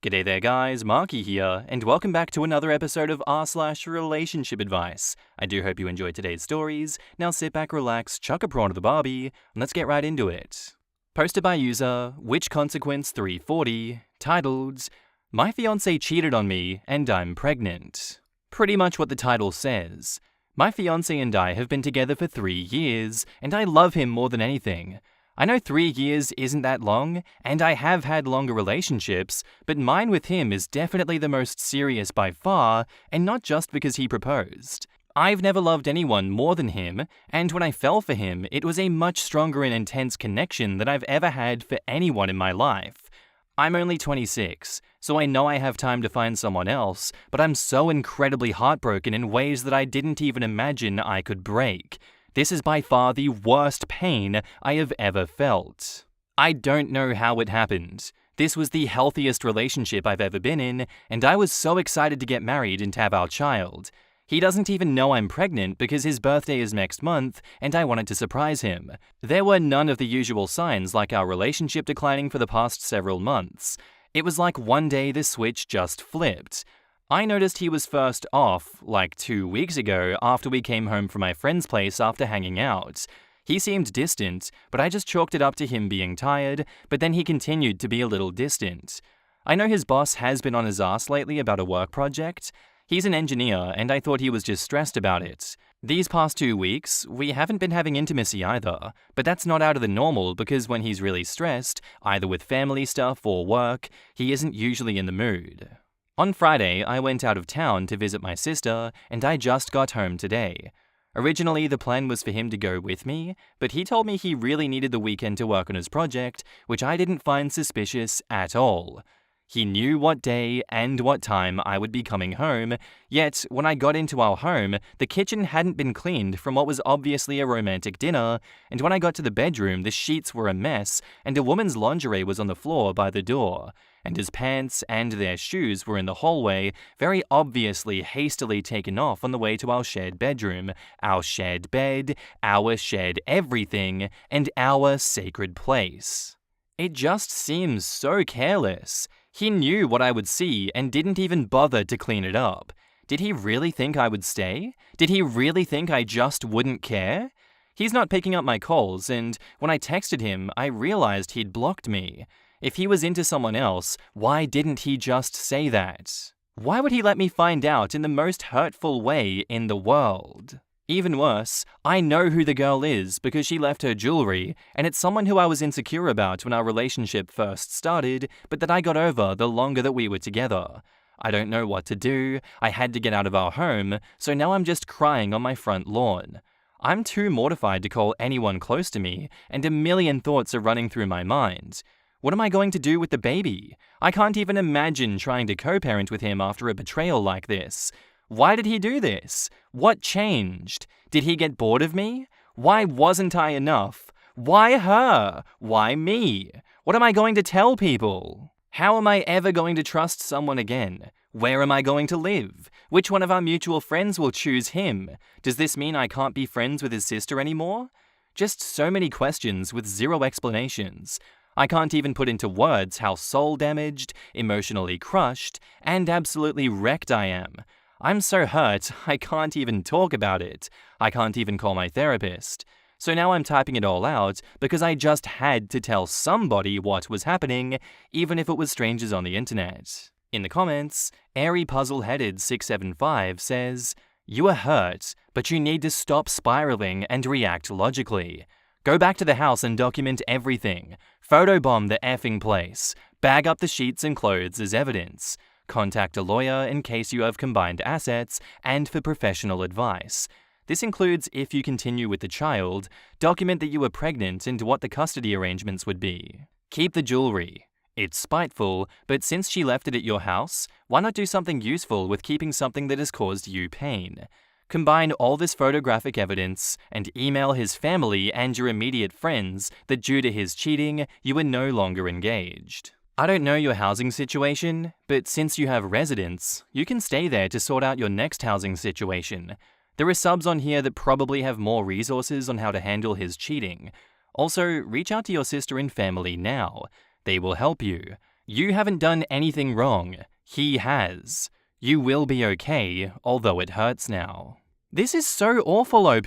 G'day there guys, Marky here, and welcome back to another episode of r/relationship advice. I do hope you enjoyed today's stories. Now sit back, relax, chuck a prawn to the Barbie, and let's get right into it. Posted by user WhичConsequence340, titled, My fiance cheated on me and I'm pregnant. Pretty much what the title says. My fiance and I have been together for 3 years, and I love him more than anything. I know 3 years isn't that long, and I have had longer relationships, but mine with him is definitely the most serious by far, and not just because he proposed. I've never loved anyone more than him, and when I fell for him, it was a much stronger and intense connection than I've ever had for anyone in my life. I'm only 26, so I know I have time to find someone else, but I'm so incredibly heartbroken in ways that I didn't even imagine I could break. This is by far the worst pain I have ever felt. I don't know how it happened. This was the healthiest relationship I've ever been in, and I was so excited to get married and have our child. He doesn't even know I'm pregnant because his birthday is next month, and I wanted to surprise him. There were none of the usual signs like our relationship declining for the past several months. It was like one day the switch just flipped. I noticed he was first off, like 2 weeks ago, after we came home from my friend's place after hanging out. He seemed distant, but I just chalked it up to him being tired, but then he continued to be a little distant. I know his boss has been on his ass lately about a work project. He's an engineer, and I thought he was just stressed about it. These past 2 weeks, we haven't been having intimacy either, but that's not out of the normal because when he's really stressed, either with family stuff or work, he isn't usually in the mood. On Friday, I went out of town to visit my sister, and I just got home today. Originally, the plan was for him to go with me, but he told me he really needed the weekend to work on his project, which I didn't find suspicious at all. He knew what day and what time I would be coming home, yet when I got into our home, the kitchen hadn't been cleaned from what was obviously a romantic dinner, and when I got to the bedroom, the sheets were a mess, and a woman's lingerie was on the floor by the door, and his pants and their shoes were in the hallway, very obviously hastily taken off on the way to our shared bedroom, our shared bed, our shared everything, and our sacred place. It just seems so careless. He knew what I would see and didn't even bother to clean it up. Did he really think I would stay? Did he really think I just wouldn't care? He's not picking up my calls, and when I texted him, I realized he'd blocked me. If he was into someone else, why didn't he just say that? Why would he let me find out in the most hurtful way in the world? Even worse, I know who the girl is because she left her jewelry, and it's someone who I was insecure about when our relationship first started, but that I got over the longer that we were together. I don't know what to do, I had to get out of our home, so now I'm just crying on my front lawn. I'm too mortified to call anyone close to me, and a million thoughts are running through my mind. What am I going to do with the baby? I can't even imagine trying to co-parent with him after a betrayal like this. Why did he do this? What changed? Did he get bored of me? Why wasn't I enough? Why her? Why me? What am I going to tell people? How am I ever going to trust someone again? Where am I going to live? Which one of our mutual friends will choose him? Does this mean I can't be friends with his sister anymore? Just so many questions with zero explanations. I can't even put into words how soul-damaged, emotionally crushed, and absolutely wrecked I am. I'm so hurt, I can't even talk about it. I can't even call my therapist. So now I'm typing it all out because I just had to tell somebody what was happening, even if it was strangers on the internet. In the comments, Airy Puzzle-Headed 675 says, You are hurt, but you need to stop spiraling and react logically. Go back to the house and document everything. Photobomb the effing place. Bag up the sheets and clothes as evidence. Contact a lawyer in case you have combined assets and for professional advice. This includes if you continue with the child, document that you were pregnant and what the custody arrangements would be. Keep the jewelry. It's spiteful, but since she left it at your house, why not do something useful with keeping something that has caused you pain? Combine all this photographic evidence and email his family and your immediate friends that due to his cheating, you are no longer engaged. I don't know your housing situation, but since you have residence, you can stay there to sort out your next housing situation. There are subs on here that probably have more resources on how to handle his cheating. Also, reach out to your sister and family now. They will help you. You haven't done anything wrong. He has. You will be okay, although it hurts now. This is so awful, OP.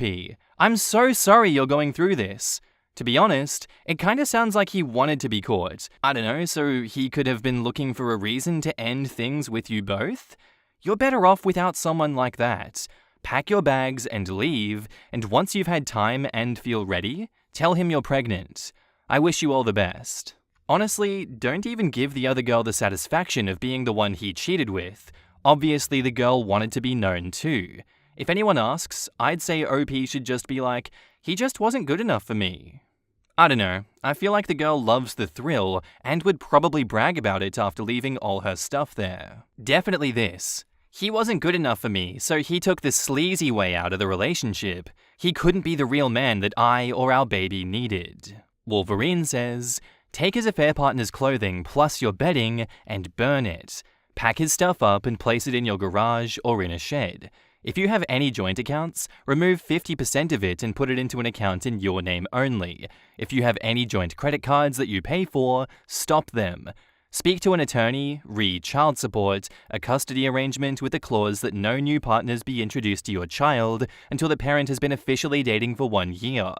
I'm so sorry you're going through this. To be honest, it kinda sounds like he wanted to be caught. I don't know, so he could have been looking for a reason to end things with you both? You're better off without someone like that. Pack your bags and leave, and once you've had time and feel ready, tell him you're pregnant. I wish you all the best. Honestly, don't even give the other girl the satisfaction of being the one he cheated with. Obviously, the girl wanted to be known too. If anyone asks, I'd say OP should just be like, he just wasn't good enough for me. I don't know, I feel like the girl loves the thrill and would probably brag about it after leaving all her stuff there. Definitely this. He wasn't good enough for me, so he took the sleazy way out of the relationship. He couldn't be the real man that I or our baby needed. Wolverine says, take his affair partner's clothing plus your bedding and burn it. Pack his stuff up and place it in your garage or in a shed. If you have any joint accounts, remove 50% of it and put it into an account in your name only. If you have any joint credit cards that you pay for, stop them. Speak to an attorney, child support, a custody arrangement with a clause that no new partners be introduced to your child until the parent has been officially dating for 1 year.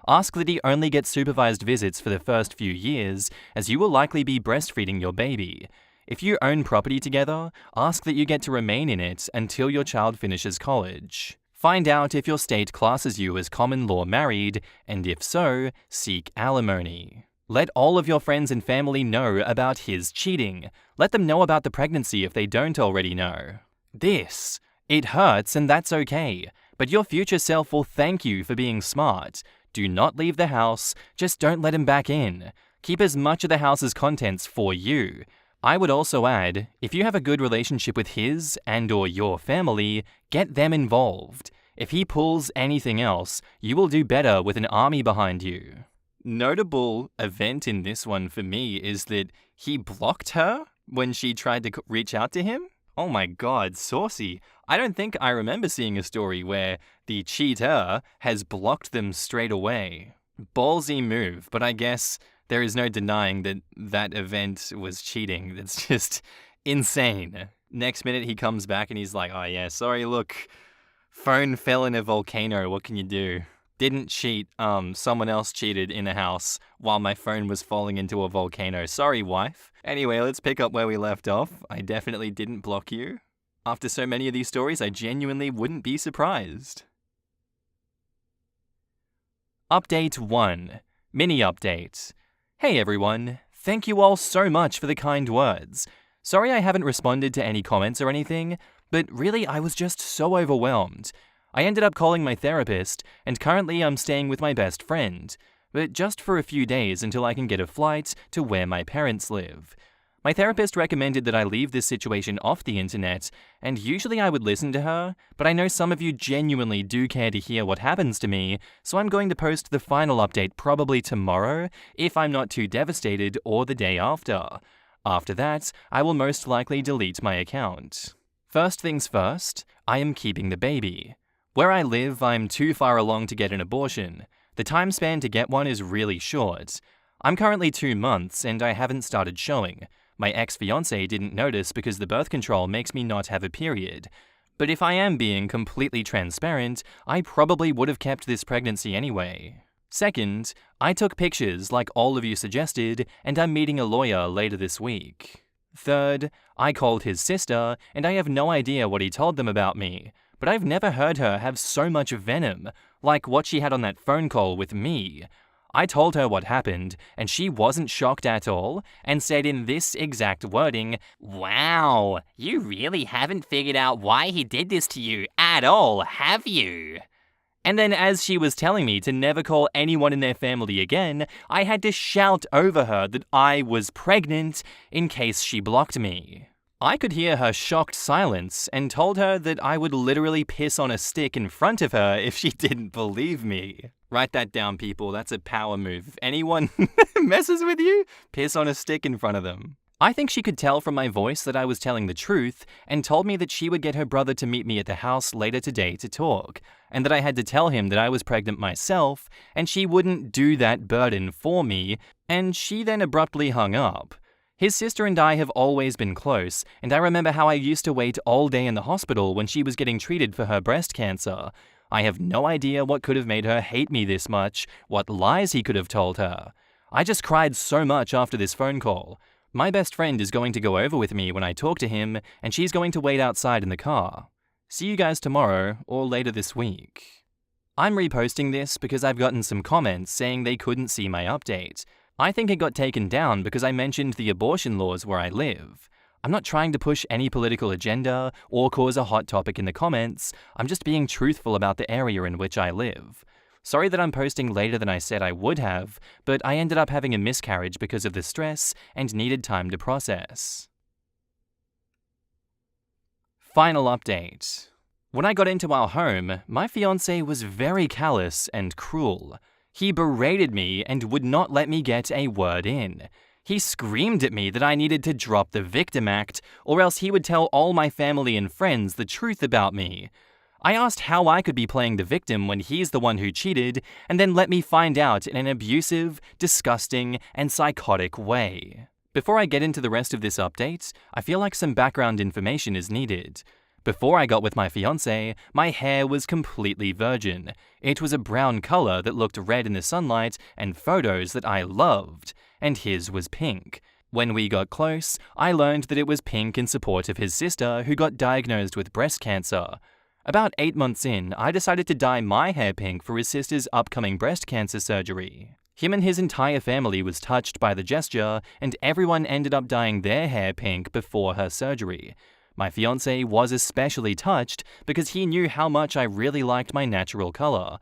Ask that he only get supervised visits for the first few years, as you will likely be breastfeeding your baby. If you own property together, ask that you get to remain in it until your child finishes college. Find out if your state classes you as common law married, and if so, seek alimony. Let all of your friends and family know about his cheating. Let them know about the pregnancy if they don't already know. It hurts and that's okay, but your future self will thank you for being smart. Do not leave the house, just don't let him back in. Keep as much of the house's contents for you. I would also add, if you have a good relationship with his and or your family, get them involved. If he pulls anything else, you will do better with an army behind you. Notable event in this one for me is that he blocked her when she tried to reach out to him. Oh my god, saucy. I don't think I remember seeing a story where the cheater has blocked them straight away. Ballsy move, but I guess there is no denying that that event was cheating. That's just insane. Next minute he comes back and he's like, oh yeah, sorry, look, phone fell in a volcano, what can you do? Didn't cheat, someone else cheated in the house while my phone was falling into a volcano. Sorry, wife. Anyway, let's pick up where we left off. I definitely didn't block you. After so many of these stories, I genuinely wouldn't be surprised. Update 1. Mini update. Hey everyone, thank you all so much for the kind words. Sorry I haven't responded to any comments or anything, but really I was just so overwhelmed. I ended up calling my therapist, and currently I'm staying with my best friend, but just for a few days until I can get a flight to where my parents live. My therapist recommended that I leave this situation off the internet, and usually I would listen to her, but I know some of you genuinely do care to hear what happens to me, so I'm going to post the final update probably tomorrow, if I'm not too devastated, or the day after. After that, I will most likely delete my account. First things first, I am keeping the baby. Where I live, I'm too far along to get an abortion. The time span to get one is really short. I'm currently 2 months and I haven't started showing. My ex-fiance didn't notice because the birth control makes me not have a period. But if I am being completely transparent, I probably would have kept this pregnancy anyway. Second, I took pictures like all of you suggested and I'm meeting a lawyer later this week. Third, I called his sister and I have no idea what he told them about me. But I've never heard her have so much venom, like what she had on that phone call with me. I told her what happened, and she wasn't shocked at all, and said in this exact wording, "Wow, you really haven't figured out why he did this to you at all, have you?" And then as she was telling me to never call anyone in their family again, I had to shout over her that I was pregnant in case she blocked me. I could hear her shocked silence and told her that I would literally piss on a stick in front of her if she didn't believe me. Write that down, people. That's a power move. If anyone messes with you, piss on a stick in front of them. I think she could tell from my voice that I was telling the truth and told me that she would get her brother to meet me at the house later today to talk, and that I had to tell him that I was pregnant myself and she wouldn't do that burden for me, and she then abruptly hung up. His sister and I have always been close, and I remember how I used to wait all day in the hospital when she was getting treated for her breast cancer. I have no idea what could have made her hate me this much, what lies he could have told her. I just cried so much after this phone call. My best friend is going to go over with me when I talk to him, and she's going to wait outside in the car. See you guys tomorrow or later this week. I'm reposting this because I've gotten some comments saying they couldn't see my update. I think it got taken down because I mentioned the abortion laws where I live. I'm not trying to push any political agenda or cause a hot topic in the comments. I'm just being truthful about the area in which I live. Sorry that I'm posting later than I said I would have, but I ended up having a miscarriage because of the stress and needed time to process. Final update. When I got into our home, my fiance was very callous and cruel. He berated me and would not let me get a word in. He screamed at me that I needed to drop the victim act, or else he would tell all my family and friends the truth about me. I asked how I could be playing the victim when he's the one who cheated, and then let me find out in an abusive, disgusting, and psychotic way. Before I get into the rest of this update, I feel like some background information is needed. Before I got with my fiancé, my hair was completely virgin. It was a brown color that looked red in the sunlight and photos that I loved, and his was pink. When we got close, I learned that it was pink in support of his sister who got diagnosed with breast cancer. About 8 months in, I decided to dye my hair pink for his sister's upcoming breast cancer surgery. Him and his entire family was touched by the gesture, and everyone ended up dyeing their hair pink before her surgery. My fiancé was especially touched because he knew how much I really liked my natural color.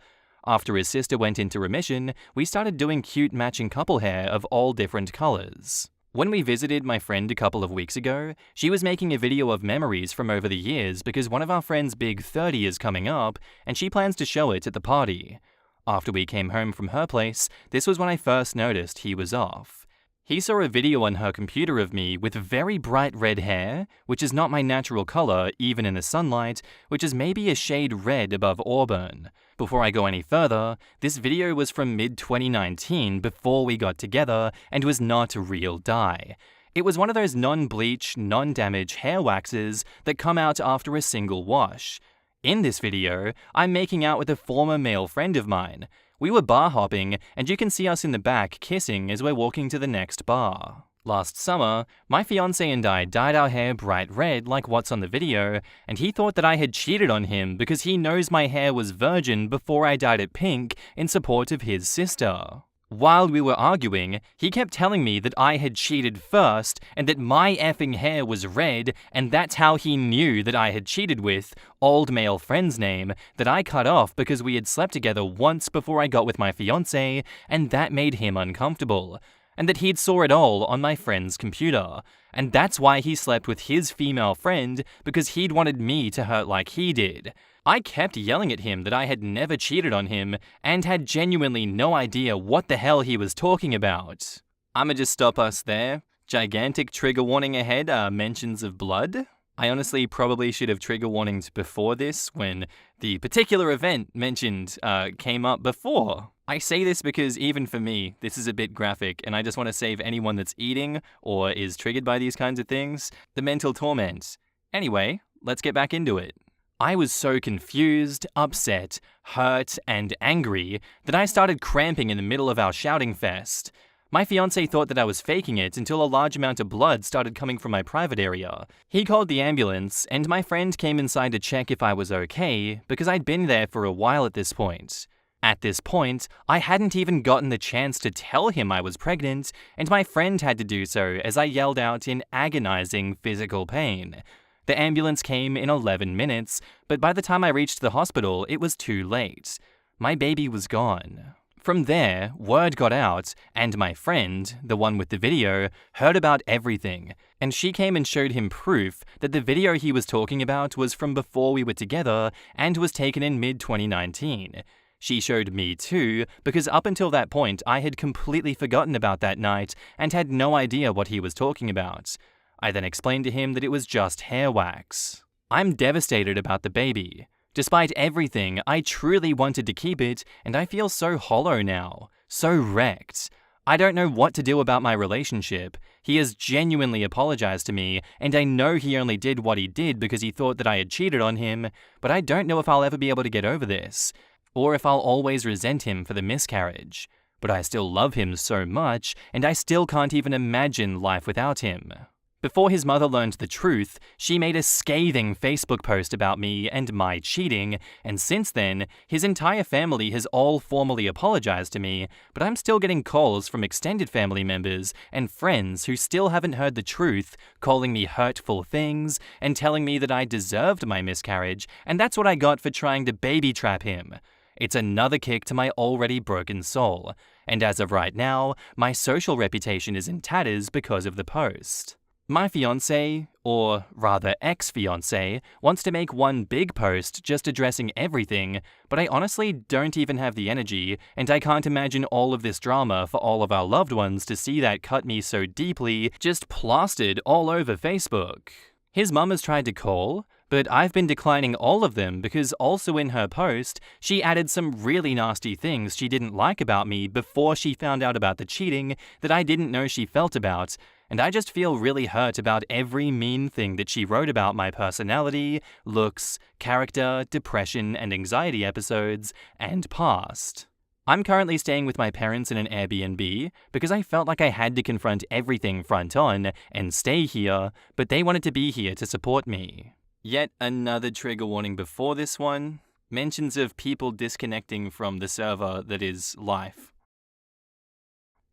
After his sister went into remission, we started doing cute matching couple hair of all different colors. When we visited my friend a couple of weeks ago, she was making a video of memories from over the years because one of our friend's big 30 is coming up, and she plans to show it at the party. After we came home from her place, this was when I first noticed he was off. He saw a video on her computer of me with very bright red hair, which is not my natural color even in the sunlight, which is maybe a shade red above auburn. Before I go any further, this video was from mid-2019 before we got together and was not real dye. It was one of those non-bleach, non-damage hair waxes that come out after a single wash. In this video, I'm making out with a former male friend of mine. We were bar hopping, and you can see us in the back kissing as we're walking to the next bar. Last summer, my fiancé and I dyed our hair bright red like what's on the video, and he thought that I had cheated on him because he knows my hair was virgin before I dyed it pink in support of his sister. While we were arguing, he kept telling me that I had cheated first and that my effing hair was red, and that's how he knew that I had cheated with old male friend's name that I cut off because we had slept together once before I got with my fiancé, and that made him uncomfortable. And that he'd saw it all on my friend's computer. And that's why he slept with his female friend, because he'd wanted me to hurt like he did. I kept yelling at him that I had never cheated on him and had genuinely no idea what the hell he was talking about. I'ma just stop us there. Gigantic trigger warning ahead, mentions of blood. I honestly probably should have trigger warnings before this when the particular event mentioned came up before. I say this because even for me, this is a bit graphic, and I just want to save anyone that's eating or is triggered by these kinds of things the mental torment. Anyway, let's get back into it. I was so confused, upset, hurt, and angry that I started cramping in the middle of our shouting fest. My fiancé thought that I was faking it until a large amount of blood started coming from my private area. He called the ambulance, and my friend came inside to check if I was okay, because I'd been there for a while at this point. At this point, I hadn't even gotten the chance to tell him I was pregnant, and my friend had to do so as I yelled out in agonizing physical pain. The ambulance came in 11 minutes, but by the time I reached the hospital, it was too late. My baby was gone. From there, word got out, and my friend, the one with the video, heard about everything, and she came and showed him proof that the video he was talking about was from before we were together and was taken in mid-2019. She showed me too, because up until that point I had completely forgotten about that night and had no idea what he was talking about. I then explained to him that it was just hair wax. I'm devastated about the baby. Despite everything, I truly wanted to keep it, and I feel so hollow now, so wrecked. I don't know what to do about my relationship. He has genuinely apologized to me, and I know he only did what he did because he thought that I had cheated on him, but I don't know if I'll ever be able to get over this, or if I'll always resent him for the miscarriage. But I still love him so much, and I still can't even imagine life without him. Before his mother learned the truth, she made a scathing Facebook post about me and my cheating, and since then, his entire family has all formally apologized to me, but I'm still getting calls from extended family members and friends who still haven't heard the truth, calling me hurtful things and telling me that I deserved my miscarriage, and that's what I got for trying to baby trap him. It's another kick to my already broken soul, and as of right now, my social reputation is in tatters because of the post. My fiance, or rather ex-fiance, wants to make one big post just addressing everything, but I honestly don't even have the energy, and I can't imagine all of this drama for all of our loved ones to see that cut me so deeply just plastered all over Facebook. His mum has tried to call, but I've been declining all of them because also in her post, she added some really nasty things she didn't like about me before she found out about the cheating that I didn't know she felt about, and I just feel really hurt about every mean thing that she wrote about my personality, looks, character, depression, and anxiety episodes, and past. I'm currently staying with my parents in an Airbnb because I felt like I had to confront everything front on and stay here, but they wanted to be here to support me. Yet another trigger warning before this one, mentions of people disconnecting from the server that is life.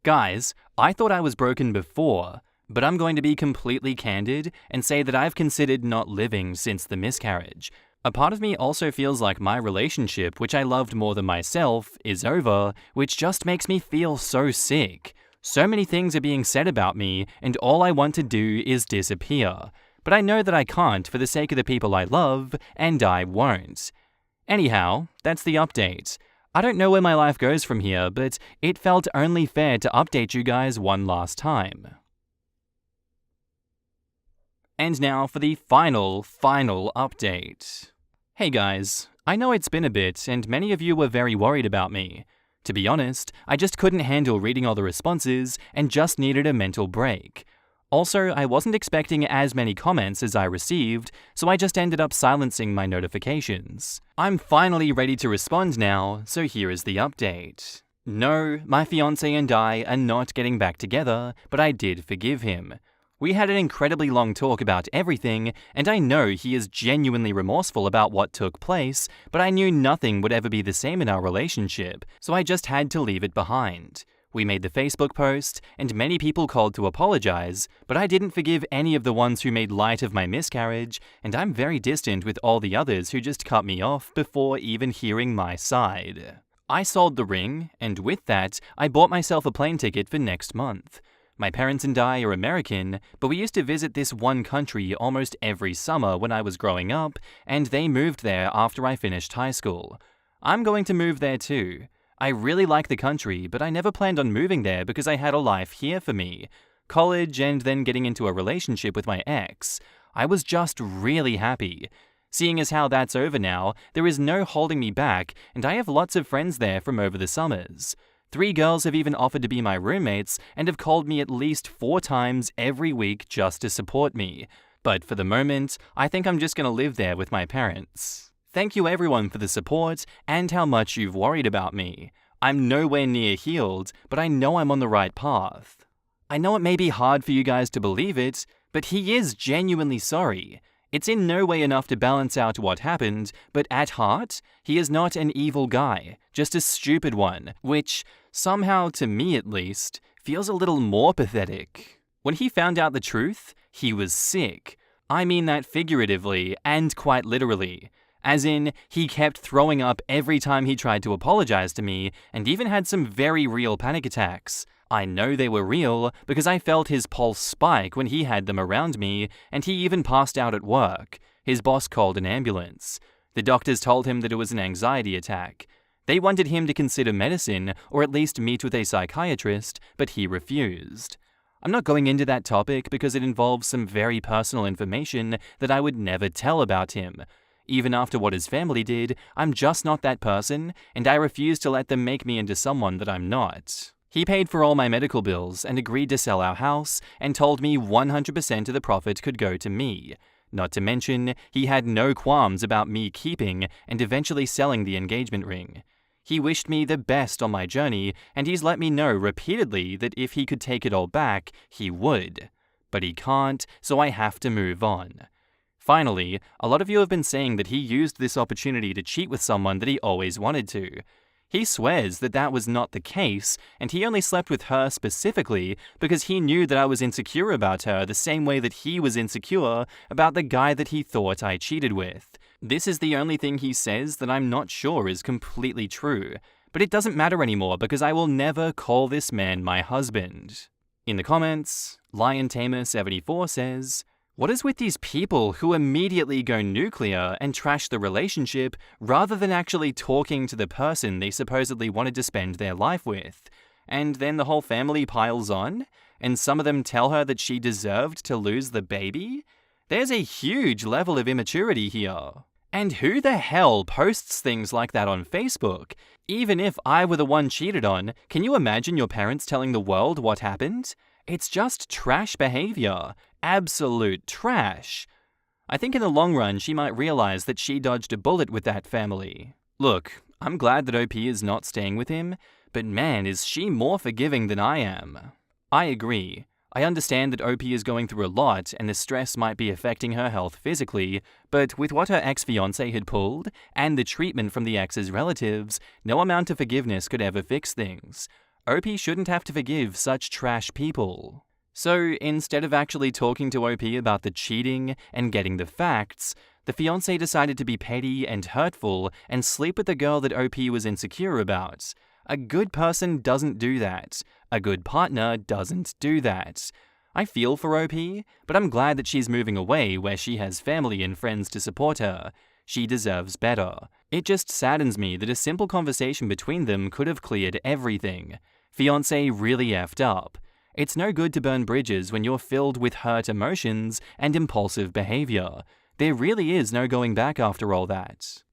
Guys, I thought I was broken before, but I'm going to be completely candid and say that I've considered not living since the miscarriage. A part of me also feels like my relationship, which I loved more than myself, is over, which just makes me feel so sick. So many things are being said about me, and all I want to do is disappear. But I know that I can't for the sake of the people I love, and I won't. Anyhow, that's the update. I don't know where my life goes from here, but it felt only fair to update you guys one last time. And now for the final update. Hey guys, I know it's been a bit, and many of you were very worried about me. To be honest, I just couldn't handle reading all the responses and just needed a mental break. Also, I wasn't expecting as many comments as I received, so I just ended up silencing my notifications. I'm finally ready to respond now, so here is the update. No, my fiance and I are not getting back together, but I did forgive him. We had an incredibly long talk about everything, and I know he is genuinely remorseful about what took place, but I knew nothing would ever be the same in our relationship, so I just had to leave it behind. We made the Facebook post, and many people called to apologize, but I didn't forgive any of the ones who made light of my miscarriage, and I'm very distant with all the others who just cut me off before even hearing my side. I sold the ring, and with that, I bought myself a plane ticket for next month. My parents and I are American, but we used to visit this one country almost every summer when I was growing up, and they moved there after I finished high school. I'm going to move there too. I really like the country, but I never planned on moving there because I had a life here for me. College and then getting into a relationship with my ex. I was just really happy. Seeing as how that's over now, there is no holding me back, and I have lots of friends there from over the summers. 3 girls have even offered to be my roommates and have called me at least 4 times every week just to support me. But for the moment, I think I'm just going to live there with my parents. Thank you everyone for the support and how much you've worried about me. I'm nowhere near healed, but I know I'm on the right path. I know it may be hard for you guys to believe it, but he is genuinely sorry. It's in no way enough to balance out what happened, but at heart, he is not an evil guy, just a stupid one, which, somehow to me at least, feels a little more pathetic. When he found out the truth, he was sick. I mean that figuratively and quite literally. As in, he kept throwing up every time he tried to apologize to me, and even had some very real panic attacks. I know they were real because I felt his pulse spike when he had them around me, and he even passed out at work. His boss called an ambulance. The doctors told him that it was an anxiety attack. They wanted him to consider medicine, or at least meet with a psychiatrist, but he refused. I'm not going into that topic because it involves some very personal information that I would never tell about him. Even after what his family did, I'm just not that person, and I refuse to let them make me into someone that I'm not. He paid for all my medical bills and agreed to sell our house and told me 100% of the profit could go to me. Not to mention, he had no qualms about me keeping and eventually selling the engagement ring. He wished me the best on my journey, and he's let me know repeatedly that if he could take it all back, he would. But he can't, so I have to move on. Finally, a lot of you have been saying that he used this opportunity to cheat with someone that he always wanted to. He swears that that was not the case, and he only slept with her specifically because he knew that I was insecure about her the same way that he was insecure about the guy that he thought I cheated with. This is the only thing he says that I'm not sure is completely true, but it doesn't matter anymore because I will never call this man my husband. In the comments, LionTamer74 says, "What is with these people who immediately go nuclear and trash the relationship rather than actually talking to the person they supposedly wanted to spend their life with? And then the whole family piles on, and some of them tell her that she deserved to lose the baby? There's a huge level of immaturity here. And who the hell posts things like that on Facebook? Even if I were the one cheated on, can you imagine your parents telling the world what happened? It's just trash behavior. Absolute trash. I think in the long run, she might realize that she dodged a bullet with that family. Look, I'm glad that OP is not staying with him, but man, is she more forgiving than I am. I agree. I understand that OP is going through a lot and the stress might be affecting her health physically, but with what her ex-fiancé had pulled and the treatment from the ex's relatives, no amount of forgiveness could ever fix things. OP shouldn't have to forgive such trash people. So instead of actually talking to OP about the cheating and getting the facts, the fiancé decided to be petty and hurtful and sleep with the girl that OP was insecure about. A good person doesn't do that. A good partner doesn't do that. I feel for OP, but I'm glad that she's moving away where she has family and friends to support her. She deserves better. It just saddens me that a simple conversation between them could have cleared everything. Fiancé really effed up. It's no good to burn bridges when you're filled with hurt emotions and impulsive behavior. There really is no going back after all that.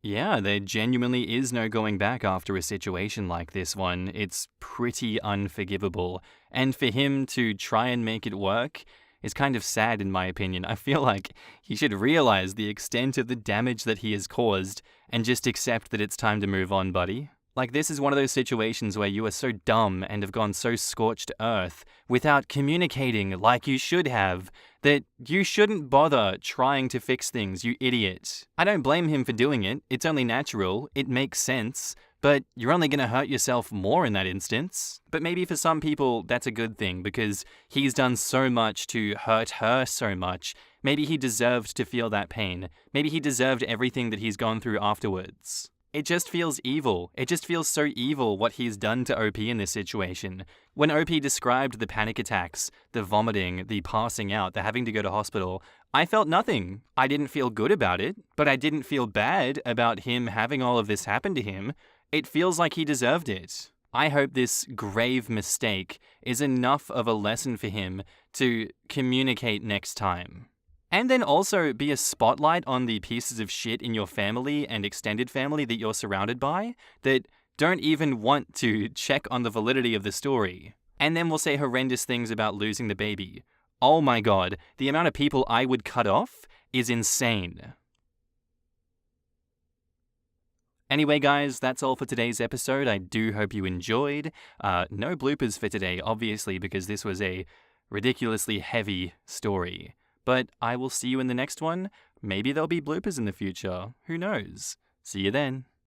Yeah, there genuinely is no going back after a situation like this one. It's pretty unforgivable. And for him to try and make it work is kind of sad in my opinion. I feel like he should realize the extent of the damage that he has caused and just accept that it's time to move on, buddy. Like, this is one of those situations where you are so dumb and have gone so scorched earth without communicating like you should have that you shouldn't bother trying to fix things, you idiot. I don't blame him for doing it. It's only natural. It makes sense. But you're only going to hurt yourself more in that instance. But maybe for some people, that's a good thing because he's done so much to hurt her so much. Maybe he deserved to feel that pain. Maybe he deserved everything that he's gone through afterwards. It just feels evil. It just feels so evil what he's done to OP in this situation. When OP described the panic attacks, the vomiting, the passing out, the having to go to hospital, I felt nothing. I didn't feel good about it, but I didn't feel bad about him having all of this happen to him. It feels like he deserved it. I hope this grave mistake is enough of a lesson for him to communicate next time. And then also be a spotlight on the pieces of shit in your family and extended family that you're surrounded by that don't even want to check on the validity of the story. And then we'll say horrendous things about losing the baby. Oh my god, the amount of people I would cut off is insane. Anyway, guys, that's all for today's episode. I do hope you enjoyed. No bloopers for today, obviously, because this was a ridiculously heavy story. But I will see you in the next one. Maybe there'll be bloopers in the future. Who knows? See you then.